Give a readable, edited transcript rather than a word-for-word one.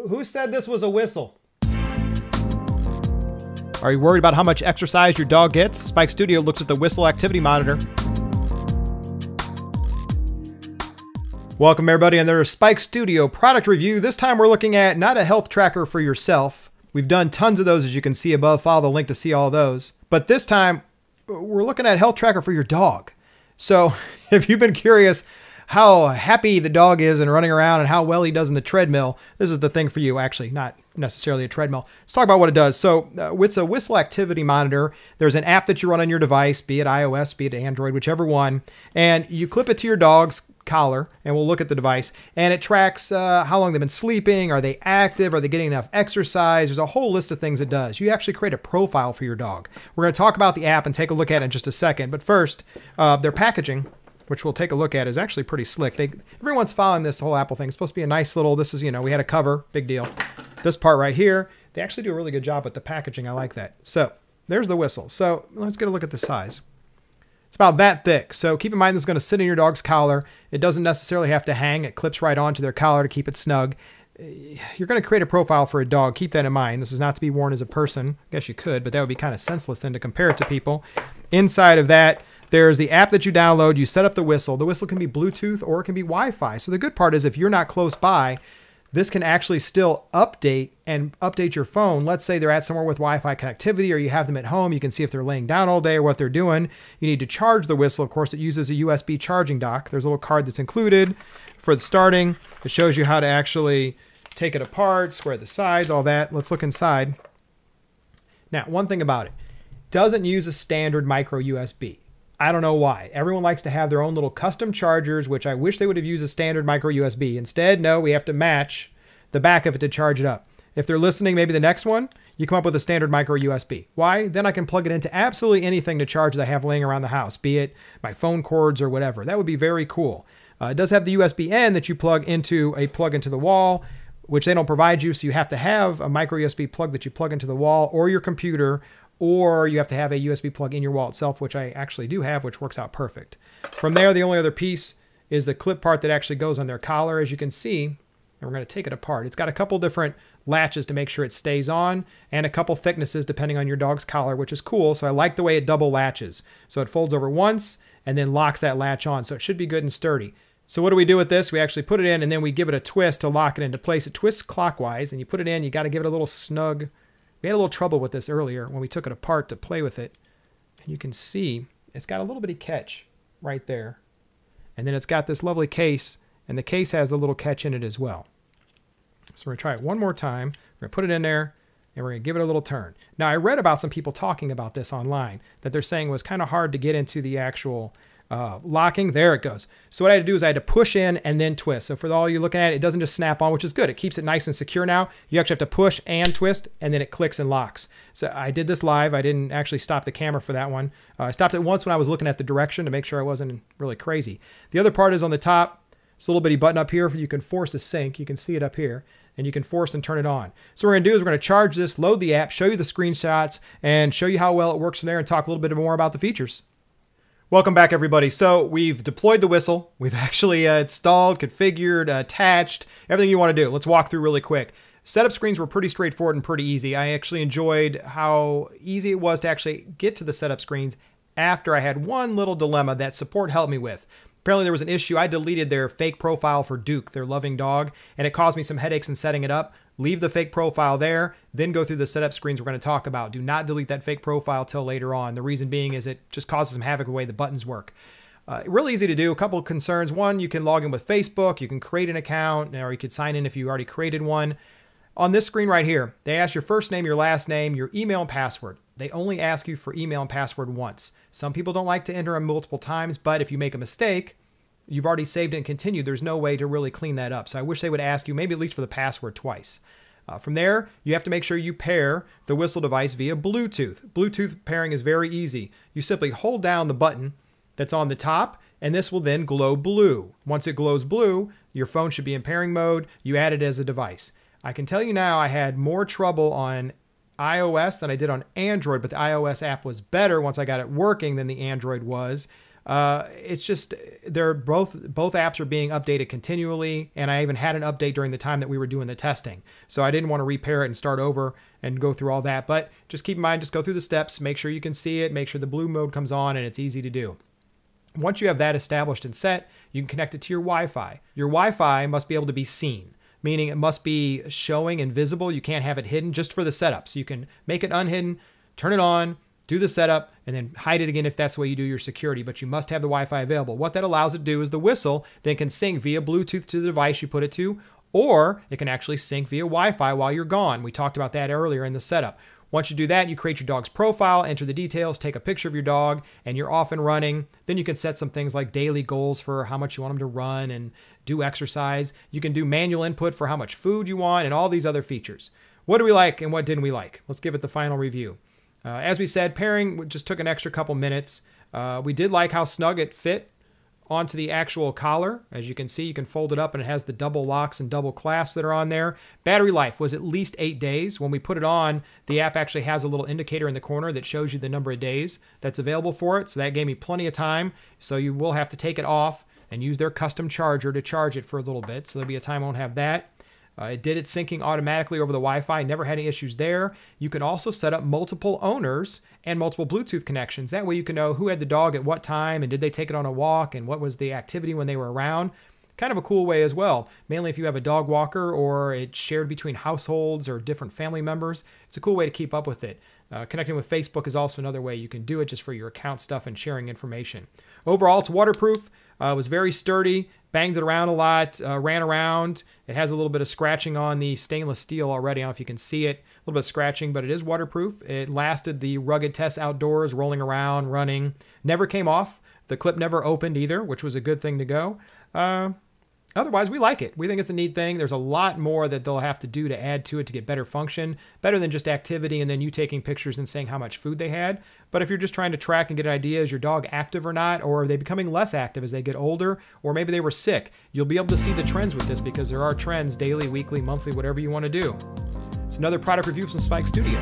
Who said this was a whistle? Are you worried about how much exercise your dog gets? Spike Studio looks at the whistle activity monitor. Welcome everybody, and there's Spike Studio product review. This time we're looking at not a health tracker for yourself. We've done tons of those, as you can see above. Follow the link to see all those. But this time we're looking at a health tracker for your dog. So if you've been curious how happy the dog is and running around and how well he does in the treadmill, this is the thing for you. Actually, not necessarily a treadmill. Let's talk about what it does. So with a whistle activity monitor, there's an app that you run on your device, be it iOS, be it Android, whichever one, and you clip it to your dog's collar, and we'll look at the device, and it tracks how long they've been sleeping, are they active, are they getting enough exercise. There's a whole list of things it does. You actually create a profile for your dog. We're going to talk about the app and take a look at it in just a second, but first, their packaging, which we'll take a look at, is actually pretty slick. Everyone's following this whole Apple thing. It's supposed to be a nice little, this is, we had a cover, big deal. This part right here, they actually do a really good job with the packaging. I like that. So there's the whistle. So let's get a look at the size. It's about that thick. So keep in mind this is going to sit in your dog's collar. It doesn't necessarily have to hang. It clips right onto their collar to keep it snug. You're going to create a profile for a dog. Keep that in mind. This is not to be worn as a person. I guess you could, but that would be kind of senseless then to compare it to people. Inside of that, there's the app that you download. You set up the whistle. The whistle can be Bluetooth or it can be Wi-Fi. So the good part is if you're not close by, this can actually still update your phone. Let's say they're at somewhere with Wi-Fi connectivity or you have them at home. You can see if they're laying down all day or what they're doing. You need to charge the whistle. Of course, it uses a USB charging dock. There's a little card that's included for the starting. It shows you how to actually take it apart, square the sides, all that. Let's look inside. Now, one thing about it, doesn't use a standard micro USB. I don't know why. Everyone likes to have their own little custom chargers, which I wish they would have used a standard micro USB. Instead, no, we have to match the back of it to charge it up. If they're listening, maybe the next one, you come up with a standard micro USB. Why? Then I can plug it into absolutely anything to charge that I have laying around the house, be it my phone cords or whatever. That would be very cool. It does have the USB-N that you plug into the wall, which they don't provide you, so you have to have a micro USB plug that you plug into the wall or your computer, or you have to have a USB plug in your wall itself, which I actually do have, which works out perfect. From there, the only other piece is the clip part that actually goes on their collar, as you can see, and we're going to take it apart. It's got a couple different latches to make sure it stays on, and a couple thicknesses depending on your dog's collar, which is cool. So I like the way it double latches. So it folds over once and then locks that latch on, so it should be good and sturdy. So what do we do with this? We actually put it in and then we give it a twist to lock it into place. It twists clockwise, and you put it in, you got to give it a little snug. We had a little trouble with this earlier when we took it apart to play with it. And you can see it's got a little bitty catch right there. And then it's got this lovely case, and the case has a little catch in it as well. So we're going to try it one more time. We're going to put it in there, and we're going to give it a little turn. Now, I read about some people talking about this online, that they're saying it was kind of hard to get into the actual locking. There it goes. So what I had to do is I had to push in and then twist. So for all you looking at it, it doesn't just snap on, which is good. It keeps it nice and secure now. You actually have to push and twist, and then it clicks and locks. So I did this live. I didn't actually stop the camera for that one. I stopped it once when I was looking at the direction to make sure I wasn't really crazy. The other part is on the top. It's a little bitty button up here. You can force a sync. You can see it up here, and you can force and turn it on. So what we're going to do is we're going to charge this, load the app, show you the screenshots, and show you how well it works from there, and talk a little bit more about the features. Welcome back, everybody. So we've deployed the whistle. We've actually installed, configured, attached, everything you want to do. Let's walk through really quick. Setup screens were pretty straightforward and pretty easy. I actually enjoyed how easy it was to actually get to the setup screens after I had one little dilemma that support helped me with. Apparently there was an issue. I deleted their fake profile for Duke, their loving dog, and it caused me some headaches in setting it up. Leave the fake profile there, then go through the setup screens we're going to talk about. Do not delete that fake profile till later on. The reason being is it just causes some havoc with the way the buttons work. Really easy to do. A couple of concerns. One, you can log in with Facebook. You can create an account, or you could sign in if you already created one. On this screen right here, they ask your first name, your last name, your email and password. They only ask you for email and password once. Some people don't like to enter them multiple times, but if you make a mistake, you've already saved it and continued. There's no way to really clean that up. So I wish they would ask you maybe at least for the password twice. From there, you have to make sure you pair the whistle device via Bluetooth. Bluetooth pairing is very easy. You simply hold down the button that's on the top, and this will then glow blue. Once it glows blue, your phone should be in pairing mode. You add it as a device. I can tell you now I had more trouble on iOS than I did on Android, but the iOS app was better once I got it working than the Android was. It's just they're both apps are being updated continually, and I even had an update during the time that we were doing the testing. So I didn't want to repair it and start over and go through all that. But just keep in mind, just go through the steps, make sure you can see it, make sure the blue mode comes on, and it's easy to do. Once you have that established and set, you can connect it to your Wi-Fi. Your Wi-Fi must be able to be seen, meaning it must be showing and visible. You can't have it hidden just for the setup. So you can make it unhidden, turn it on, do the setup, and then hide it again if that's the way you do your security, but you must have the Wi-Fi available. What that allows it to do is the whistle then can sync via Bluetooth to the device you put it to, or it can actually sync via Wi-Fi while you're gone. We talked about that earlier in the setup. Once you do that, you create your dog's profile, enter the details, take a picture of your dog, and you're off and running. Then you can set some things like daily goals for how much you want them to run and do exercise. You can do manual input for how much food you want and all these other features. What do we like and what didn't we like? Let's give it the final review. As we said, pairing just took an extra couple minutes. We did like how snug it fit onto the actual collar. As you can see, you can fold it up and it has the double locks and double clasps that are on there. Battery life was at least 8 days. When we put it on, the app actually has a little indicator in the corner that shows you the number of days that's available for it. So that gave me plenty of time. So you will have to take it off and use their custom charger to charge it for a little bit. So there'll be a time I won't have that. It did its syncing automatically over the Wi-Fi. Never had any issues there. You can also set up multiple owners and multiple Bluetooth connections. That way you can know who had the dog at what time and did they take it on a walk and what was the activity when they were around. Kind of a cool way as well. Mainly if you have a dog walker or it's shared between households or different family members. It's a cool way to keep up with it. Connecting with Facebook is also another way you can do it just for your account stuff and sharing information. Overall, it's waterproof. It was very sturdy, banged it around a lot, ran around. It has a little bit of scratching on the stainless steel already. I don't know if you can see it, a little bit of scratching, but it is waterproof. It lasted the rugged test outdoors, rolling around, running. Never came off. The clip never opened either, which was a good thing to go. Otherwise, we like it. We think it's a neat thing. There's a lot more that they'll have to do to add to it to get better function, better than just activity and then you taking pictures and saying how much food they had. But if you're just trying to track and get an idea, is your dog active or not, or are they becoming less active as they get older, or maybe they were sick, you'll be able to see the trends with this because there are trends daily, weekly, monthly, whatever you want to do. It's another product review from Spike Studio.